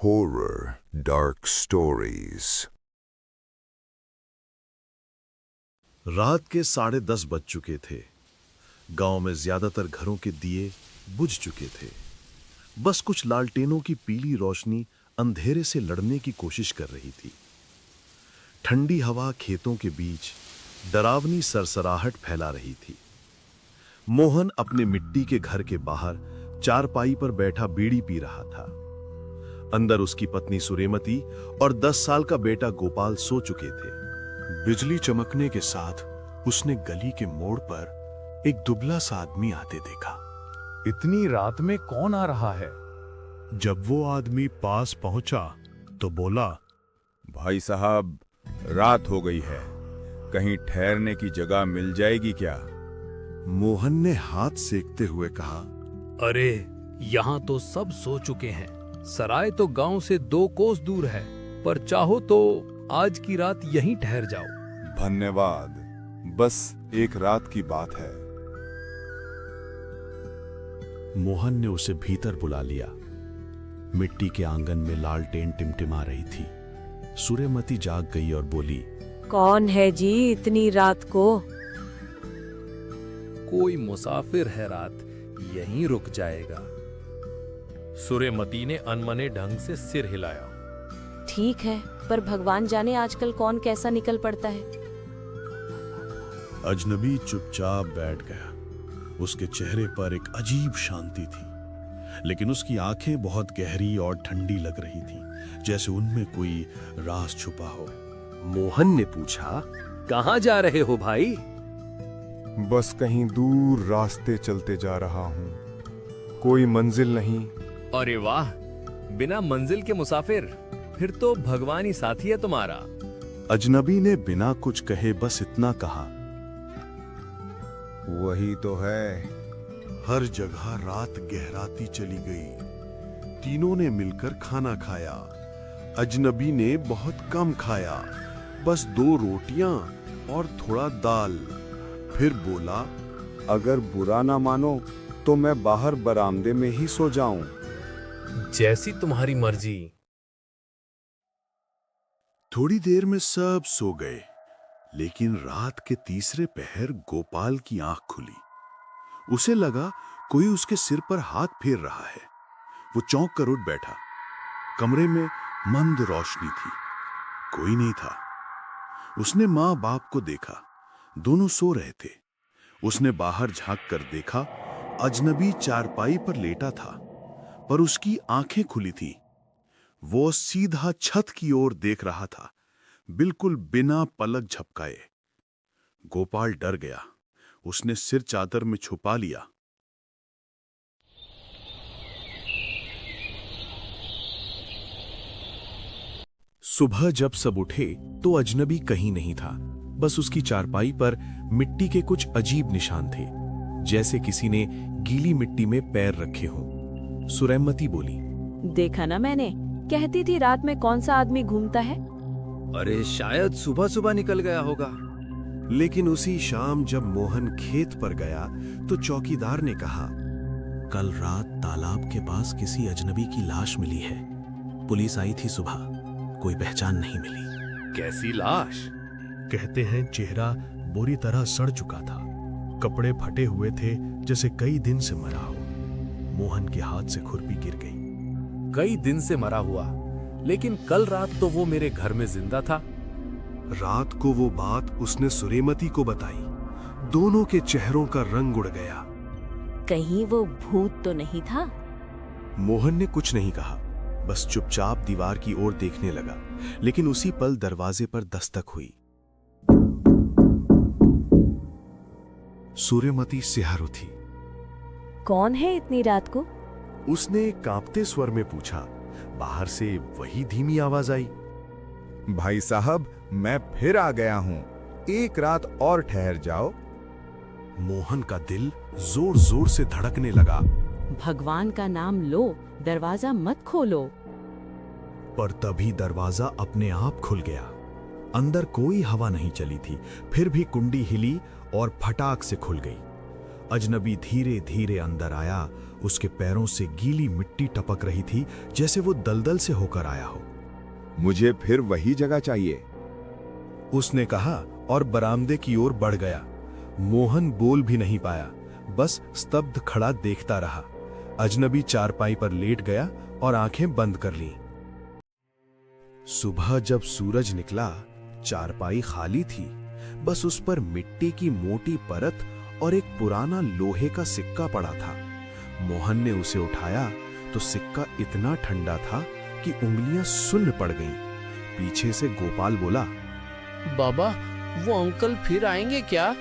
Horror Dark Stories। रात के 10:30 बज चुके थे। गांव में ज्यादातर घरों के दिए बुझ चुके थे। बस कुछ लालटेनों की पीली रोशनी अंधेरे से लड़ने की कोशिश कर रही थी। ठंडी हवा खेतों के बीच डरावनी सरसराहट फैला रही थी। मोहन अपने मिट्टी के घर के बाहर चारपाई पर बैठा बीड़ी पी रहा था। अंदर उसकी पत्नी सुरेमती और 10 साल का बेटा गोपाल सो चुके थे। बिजली चमकने के साथ उसने गली के मोड़ पर एक दुबला सा आदमी आते देखा। इतनी रात में कौन आ रहा है? जब वो आदमी पास पहुंचा तो बोला, भाई साहब, रात हो गई है, कहीं ठहरने की जगह मिल जाएगी क्या? मोहन ने हाथ सेकते हुए कहा, अरे यहाँ तो सब सो चुके हैं। सराय तो गांव से 2 कोस दूर है, पर चाहो तो आज की रात यहीं ठहर जाओ। धन्यवाद, बस एक रात की बात है। मोहन ने उसे भीतर बुला लिया। मिट्टी के आंगन में लालटेन टिमटिमा रही थी। सुरेमती जाग गई और बोली, कौन है जी इतनी रात को? कोई मुसाफिर है, रात यहीं रुक जाएगा। सुरेमती ने अनमने ढंग से सिर हिलाया। ठीक है, पर भगवान जाने आजकल कौन कैसा निकल पड़ता है। अजनबी चुपचाप बैठ गया। उसके चेहरे पर एक अजीब शांति थी, लेकिन उसकी आंखें बहुत गहरी और ठंडी लग रही थीं, जैसे उनमें कोई राज छुपा हो। मोहन ने पूछा, कहाँ जा रहे हो भाई? बस कहीं दूर रास्ते चलते जा रहा हूँ, कोई मंजिल नहीं। अरे वाह, बिना मंजिल के मुसाफिर, फिर तो भगवान ही साथी है तुम्हारा। अजनबी ने बिना कुछ कहे बस इतना कहा। वही तो है। हर जगह रात गहराती चली गई। तीनों ने मिलकर खाना खाया। अजनबी ने बहुत कम खाया, बस 2 रोटियां और थोड़ा दाल। फिर बोला, अगर बुरा ना मानो तो मैं बाहर बरामदे में ही सो जाऊं। जैसी तुम्हारी मर्जी। थोड़ी देर में सब सो गए, लेकिन रात के तीसरे पहर गोपाल की आंख खुली। उसे लगा कोई उसके सिर पर हाथ फेर रहा है। वो चौंक कर उठ बैठा। कमरे में मंद रोशनी थी, कोई नहीं था। उसने माँ बाप को देखा, दोनों सो रहे थे। उसने बाहर झांक कर देखा, अजनबी चारपाई पर लेटा था, पर उसकी आंखें खुली थी। वो सीधा छत की ओर देख रहा था, बिल्कुल बिना पलक झपकाए। गोपाल डर गया। उसने सिर चादर में छुपा लिया। सुबह जब सब उठे तो अजनबी कहीं नहीं था। बस उसकी चारपाई पर मिट्टी के कुछ अजीब निशान थे, जैसे किसी ने गीली मिट्टी में पैर रखे हों। सुरेमती बोली, देखा ना मैंने, कहती थी रात में कौन सा आदमी घूमता है। अरे शायद सुबह सुबह निकल गया होगा। लेकिन उसी शाम जब मोहन खेत पर गया तो चौकीदार ने कहा, कल रात तालाब के पास किसी अजनबी की लाश मिली है। पुलिस आई थी सुबह, कोई पहचान नहीं मिली। कैसी लाश? कहते हैं चेहरा बुरी तरह सड़ चुका था, कपड़े फटे हुए थे जैसे कई दिन से मरा हो। मोहन के हाथ से खुरपी गिर गई। कई दिन से मरा हुआ, लेकिन कल रात तो वो मेरे घर में जिंदा था। रात को वो बात उसने सुरेमती को बताई। दोनों के चेहरों का रंग उड़ गया। कहीं वो भूत तो नहीं था? मोहन ने कुछ नहीं कहा, बस चुपचाप दीवार की ओर देखने लगा। लेकिन उसी पल दरवाजे पर दस्तक हुई। सूर्यमती सिहार उठी। कौन है इतनी रात को? उसने कांपते स्वर में पूछा। बाहर से वही धीमी आवाज आई, भाई साहब, मैं फिर आ गया हूं, एक रात और ठहर जाओ। मोहन का दिल जोर जोर से धड़कने लगा। भगवान का नाम लो, दरवाजा मत खोलो। पर तभी दरवाजा अपने आप खुल गया। अंदर कोई हवा नहीं चली थी, फिर भी कुंडी हिली और फटाक से खुल गई। अजनबी धीरे धीरे अंदर आया। उसके पैरों से गीली मिट्टी टपक रही थी, जैसे वो दलदल से होकर आया हो। मुझे फिर वही जगह चाहिए। उसने कहा और बरामदे की ओर बढ़ गया। मोहन बोल भी नहीं पाया, बस स्तब्ध खड़ा देखता रहा। अजनबी चारपाई पर लेट गया और आंखें बंद कर लीं। सुबह जब सूरज निकला, चारपाई खाली थी। बस उस पर मिट्टी की मोटी परत और एक पुराना लोहे का सिक्का पड़ा था। मोहन ने उसे उठाया तो सिक्का इतना ठंडा था कि उंगलियां सुन्न पड़ गईं। पीछे से गोपाल बोला, बाबा, वो अंकल फिर आएंगे क्या?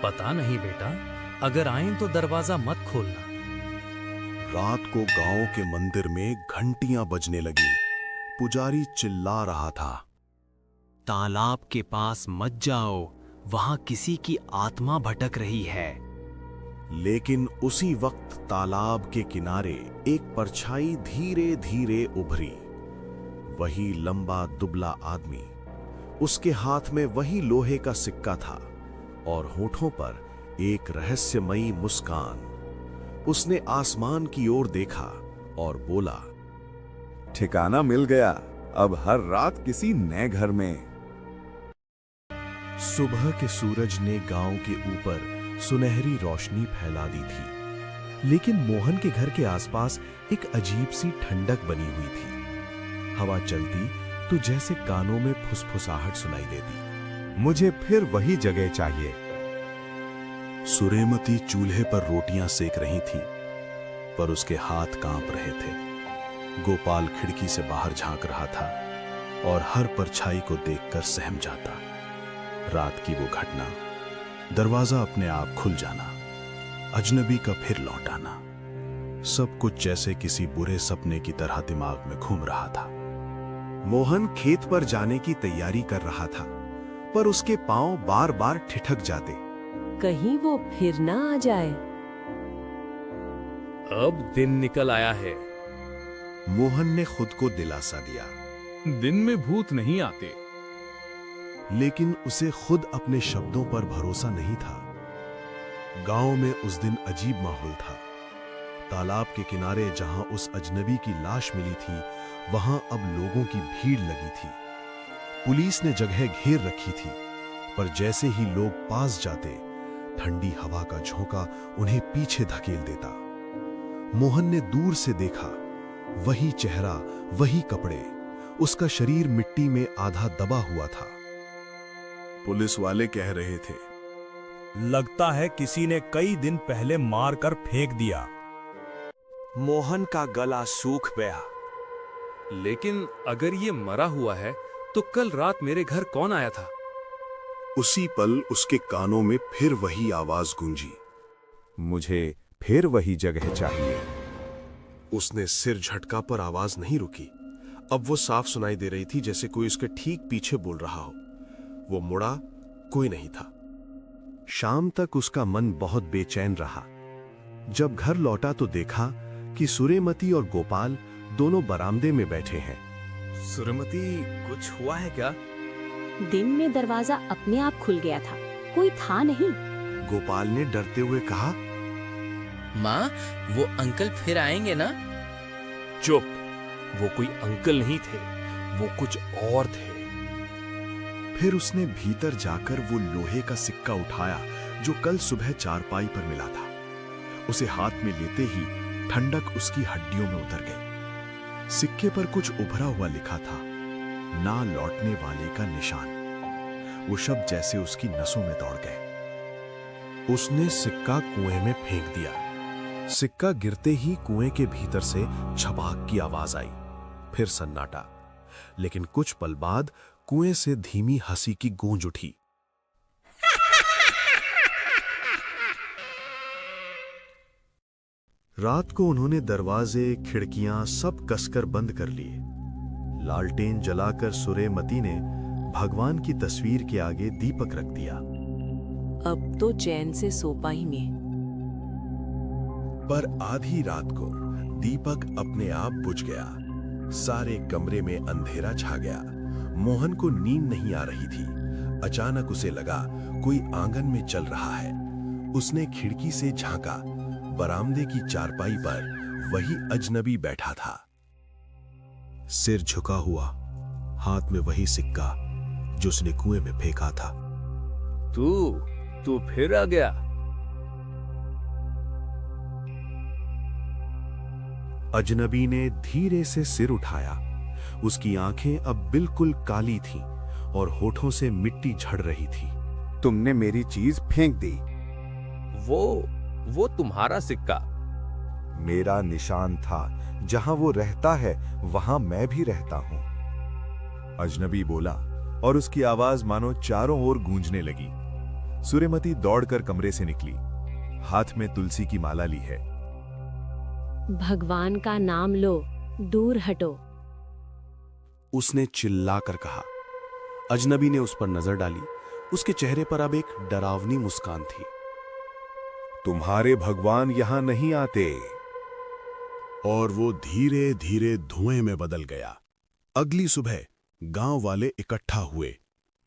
पता नहीं बेटा, अगर आए तो दरवाजा मत खोलना। रात को गांव के मंदिर में घंटियां बजने लगी। पुजारी चिल्ला रहा था, तालाब के पास मत जाओ, वहां किसी की आत्मा भटक रही है। लेकिन उसी वक्त तालाब के किनारे एक परछाई धीरे धीरे उभरी। वही लंबा दुबला आदमी, उसके हाथ में वही लोहे का सिक्का था और होठों पर एक रहस्यमयी मुस्कान। उसने आसमान की ओर देखा और बोला, ठिकाना मिल गया, अब हर रात किसी नए घर में। सुबह के सूरज ने गांव के ऊपर सुनहरी रोशनी फैला दी थी, लेकिन मोहन के घर के आसपास एक अजीब सी ठंडक बनी हुई थी। हवा चलती तो जैसे कानों में फुसफुसाहट सुनाई देती। मुझे फिर वही जगह चाहिए। सुरेमती चूल्हे पर रोटियां सेक रही थी, पर उसके हाथ कांप रहे थे। गोपाल खिड़की से बाहर झांक रहा था और हर परछाई को देखकर सहम जाता। रात की वो घटना, दरवाजा अपने आप खुल जाना, अजनबी का फिर लौट आना, सब कुछ जैसे किसी बुरे सपने की तरह दिमाग में घूम रहा था। मोहन खेत पर जाने की तैयारी कर रहा था, पर उसके पांव बार बार ठिठक जाते। कहीं वो फिर ना आ जाए। अब दिन निकल आया है। मोहन ने खुद को दिलासा दिया, दिन में भूत नहीं आते। लेकिन उसे खुद अपने शब्दों पर भरोसा नहीं था। गांव में उस दिन अजीब माहौल था। तालाब के किनारे जहां उस अजनबी की लाश मिली थी, वहां अब लोगों की भीड़ लगी थी। पुलिस ने जगह घेर रखी थी, पर जैसे ही लोग पास जाते, ठंडी हवा का झोंका उन्हें पीछे धकेल देता। मोहन ने दूर से देखा, वही चेहरा, वही कपड़े, उसका शरीर मिट्टी में आधा दबा हुआ था। पुलिस वाले कह रहे थे, लगता है किसी ने कई दिन पहले मारकर फेंक दिया। मोहन का गला सूख गया। लेकिन अगर ये मरा हुआ है तो कल रात मेरे घर कौन आया था? उसी पल उसके कानों में फिर वही आवाज गूंजी, मुझे फिर वही जगह चाहिए। उसने सिर झटका पर आवाज नहीं रुकी। अब वो साफ सुनाई दे रही थी, जैसे कोई उसके ठीक पीछे बोल रहा हो। वो मुड़ा, कोई नहीं था। शाम तक उसका मन बहुत बेचैन रहा। जब घर लौटा तो देखा कि सुरेमती और गोपाल दोनों बरामदे में बैठे हैं। सुरेमती, कुछ हुआ है क्या? दिन में दरवाजा अपने आप खुल गया था, कोई था नहीं। गोपाल ने डरते हुए कहा, माँ, वो अंकल फिर आएंगे ना? चुप, वो कोई अंकल नहीं थे, वो कुछ और थे। फिर उसने भीतर जाकर वो लोहे का सिक्का उठाया जो कल सुबह चारपाई पर मिला था। उसे हाथ में लेते ही ठंडक उसकी हड्डियों में उतर गई। सिक्के पर कुछ उभरा हुआ लिखा था, ना लौटने वाले का निशान। वो शब्द जैसे उसकी नसों में दौड़ गए। उसने सिक्का कुएं में फेंक दिया। सिक्का गिरते ही कुएं के भीतर से छपाक की आवाज आई। फिर सन्नाटा, लेकिन कुछ पल बाद कुएं से धीमी हंसी की गूंज उठी। रात को उन्होंने दरवाजे, खिड़कियां सब कसकर बंद कर लिए। लालटेन जलाकर सुरेमती ने भगवान की तस्वीर के आगे दीपक रख दिया। अब तो चैन से सो पाएंगे। पर आधी रात को दीपक अपने आप बुझ गया। सारे कमरे में अंधेरा छा गया। मोहन को नींद नहीं आ रही थी। अचानक उसे लगा कोई आंगन में चल रहा है। उसने खिड़की से झांका। बरामदे की चारपाई पर वही अजनबी बैठा था, सिर झुका हुआ, हाथ में वही सिक्का जो उसने कुएं में फेंका था। तू फिर आ गया। अजनबी ने धीरे से सिर उठाया। उसकी आंखें अब बिल्कुल काली थीं और होठों से मिट्टी झड़ रही थी। तुमने मेरी चीज फेंक दी। वो तुम्हारा सिक्का। मेरा निशान था, जहां वो रहता है वहां मैं भी रहता हूं। अजनबी बोला और उसकी आवाज मानो चारों ओर गूंजने लगी। सूर्यमती दौड़कर कमरे से निकली, हाथ में तुलसी की माला ली है। भगवान का नाम लो, दूर हटो। उसने चिल्लाकर कहा। अजनबी ने उस पर नजर डाली। उसके चेहरे पर अब एक डरावनी मुस्कान थी। तुम्हारे भगवान यहां नहीं आते। और वो धीरे धीरे धुएं में बदल गया। अगली सुबह गांव वाले इकट्ठा हुए।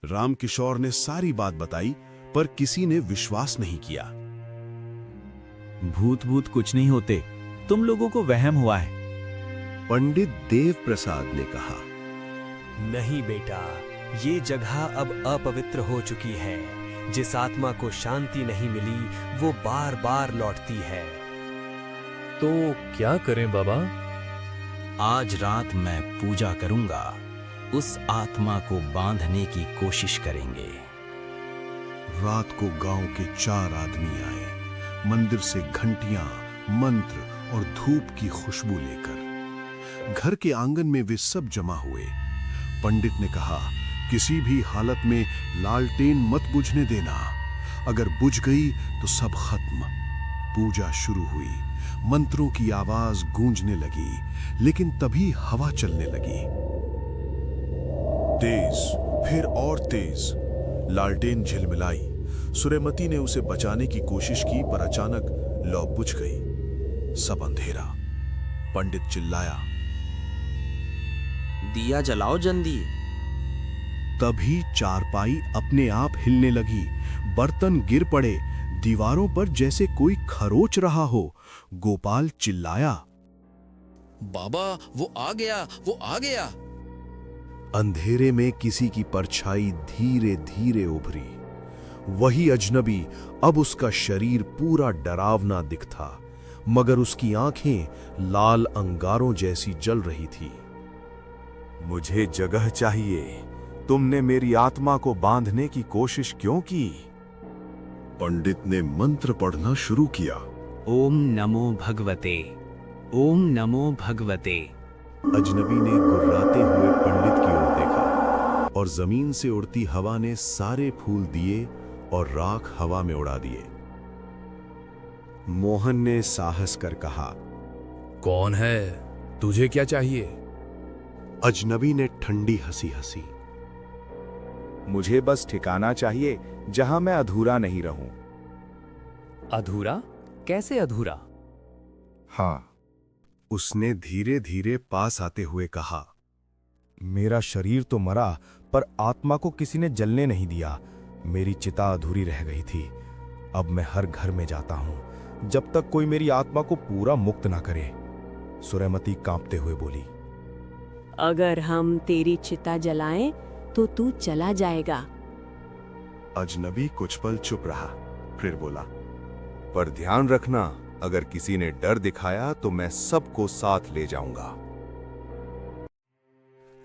रामकिशोर ने सारी बात बताई, पर किसी ने विश्वास नहीं किया। भूत कुछ नहीं होते, तुम लोगों को वहम हुआ है। पंडित देव प्रसाद ने कहा। नहीं बेटा, ये जगह अब अपवित्र हो चुकी है। जिस आत्मा को शांति नहीं मिली वो बार बार लौटती है। तो क्या करें बाबा? आज रात मैं पूजा करूंगा, उस आत्मा को बांधने की कोशिश करेंगे। रात को गांव के 4 आदमी आए, मंदिर से घंटियां, मंत्र और धूप की खुशबू लेकर। घर के आंगन में वे सब जमा हुए। पंडित ने कहा, किसी भी हालत में लालटेन मत बुझने देना। अगर बुझ गई तो सब खत्म। पूजा शुरू हुई। मंत्रों की आवाज गूंजने लगी, लेकिन तभी हवा चलने लगी। तेज, फिर और तेज। लालटेन झिलमिलाई। सूर्यमती ने उसे बचाने की कोशिश की, पर अचानक लौ बुझ गई। सब अंधेरा। पंडित चिल्लाया, दिया जलाओ जल्दी। तभी चारपाई अपने आप हिलने लगी। बर्तन गिर पड़े। दीवारों पर जैसे कोई खरोच रहा हो। गोपाल चिल्लाया, बाबा वो आ गया, वो आ गया। अंधेरे में किसी की परछाई धीरे धीरे उभरी। वही अजनबी। अब उसका शरीर पूरा डरावना दिखता, मगर उसकी आंखें लाल अंगारों जैसी जल रही थी। मुझे जगह चाहिए। तुमने मेरी आत्मा को बांधने की कोशिश क्यों की? पंडित ने मंत्र पढ़ना शुरू किया। ओम नमो भगवते, ओम नमो भगवते। अजनबी ने गुर्राते हुए पंडित की ओर देखा और जमीन से उड़ती हवा ने सारे फूल दिए और राख हवा में उड़ा दिए। मोहन ने साहस कर कहा, कौन है? तुझे क्या चाहिए? अजनबी ने ठंडी हंसी हंसी। मुझे बस ठिकाना चाहिए जहां मैं अधूरा नहीं रहूं। अधूरा? कैसे अधूरा? हाँ। उसने धीरे धीरे पास आते हुए कहा, मेरा शरीर तो मरा, पर आत्मा को किसी ने जलने नहीं दिया। मेरी चिता अधूरी रह गई थी। अब मैं हर घर में जाता हूं जब तक कोई मेरी आत्मा को पूरा मुक्त ना करे। सूर्यमती कांपते हुए बोली, अगर हम तेरी चिता जलाएं तो तू चला जाएगा। अजनबी कुछ पल चुप रहा, फिर बोला, पर ध्यान रखना, अगर किसी ने डर दिखाया तो मैं सबको साथ ले जाऊंगा।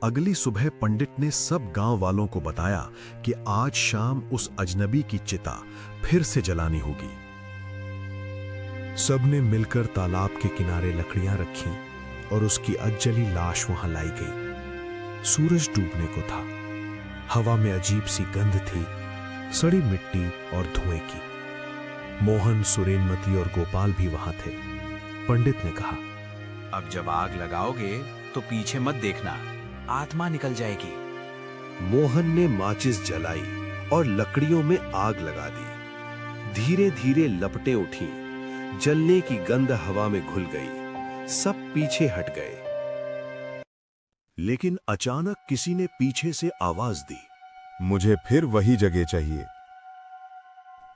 अगली सुबह पंडित ने सब गांव वालों को बताया कि आज शाम उस अजनबी की चिता फिर से जलानी होगी। सबने मिलकर तालाब के किनारे लकड़ियां रखीं और उसकी अधजली लाश वहां लाई गई। सूरज डूबने को था। हवा में अजीब सी गंध थी, सड़ी मिट्टी और धुएं की। मोहन, सुरेनमती और गोपाल भी वहां थे। पंडित ने कहा, अब जब आग लगाओगे तो पीछे मत देखना, आत्मा निकल जाएगी। मोहन ने माचिस जलाई और लकड़ियों में आग लगा दी। धीरे धीरे लपटें उठी। जलने की गंध हवा में घुल गई। सब पीछे हट गए। लेकिन अचानक किसी ने पीछे से आवाज दी, मुझे फिर वही जगह चाहिए।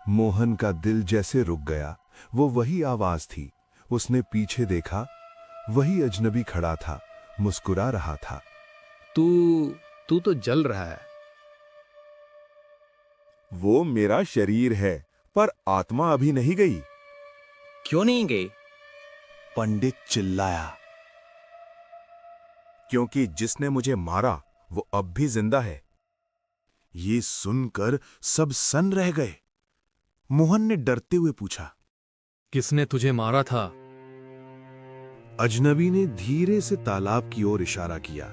मोहन का दिल जैसे रुक गया। वो वही आवाज थी। उसने पीछे देखा, वही अजनबी खड़ा था, मुस्कुरा रहा था। तू तो जल रहा है। वो मेरा शरीर है, पर आत्मा अभी नहीं गई। क्यों नहीं गई? पंडित चिल्लाया। क्योंकि जिसने मुझे मारा वो अब भी जिंदा है। ये सुनकर सब सन रह गए। मोहन ने डरते हुए पूछा, किसने तुझे मारा था? अजनबी ने धीरे से तालाब की ओर इशारा किया।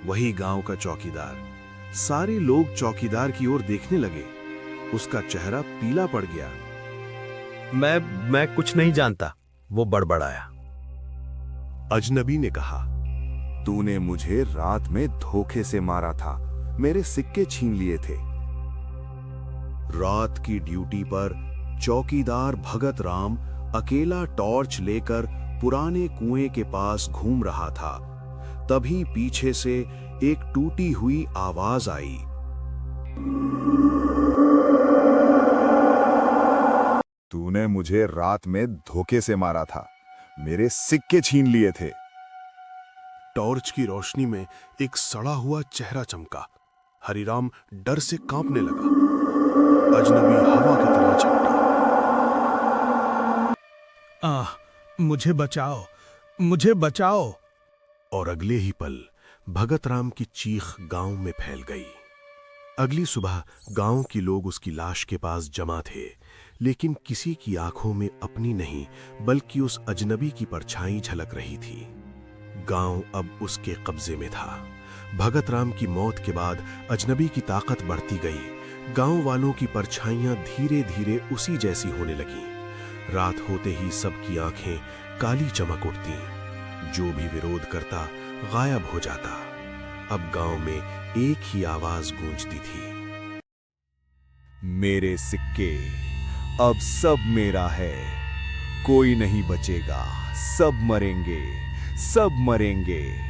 वही गांव का चौकीदार। सारे लोग चौकीदार की ओर देखने लगे। उसका चेहरा पीला पड़ गया। मैं कुछ नहीं जानता, वो बड़बड़ाया। अजनबी ने कहा, तूने मुझे रात में धोखे से मारा था, मेरे सिक्के छीन लिए थे। रात की ड्यूटी पर चौकीदार भगत राम अकेला टॉर्च लेकर पुराने कुएं के पास घूम रहा था। तभी पीछे से एक टूटी हुई आवाज आई। तूने मुझे रात में धोखे से मारा था, मेरे सिक्के छीन लिए थे। टॉर्च की रोशनी में एक सड़ा हुआ चेहरा चमका। हरिराम डर से कांपने लगा। अजनबी हवा की तरह झपटा। मुझे बचाओ, मुझे बचाओ। और अगले ही पल भगत राम की चीख गांव में फैल गई। अगली सुबह गांव के लोग उसकी लाश के पास जमा थे, लेकिन किसी की आंखों में अपनी नहीं बल्कि उस अजनबी की परछाई झलक रही थी। गांव अब उसके कब्जे में था। भगत राम की मौत के बाद अजनबी की ताकत बढ़ती गई। गांव वालों की परछाइयां धीरे धीरे उसी जैसी होने लगीं। रात होते ही सबकी आंखें काली चमक उठती। जो भी विरोध करता गायब हो जाता। अब गांव में एक ही आवाज गूंजती थी, मेरे सिक्के अब सब मेरा है, कोई नहीं बचेगा, सब मरेंगे, सब मरेंगे।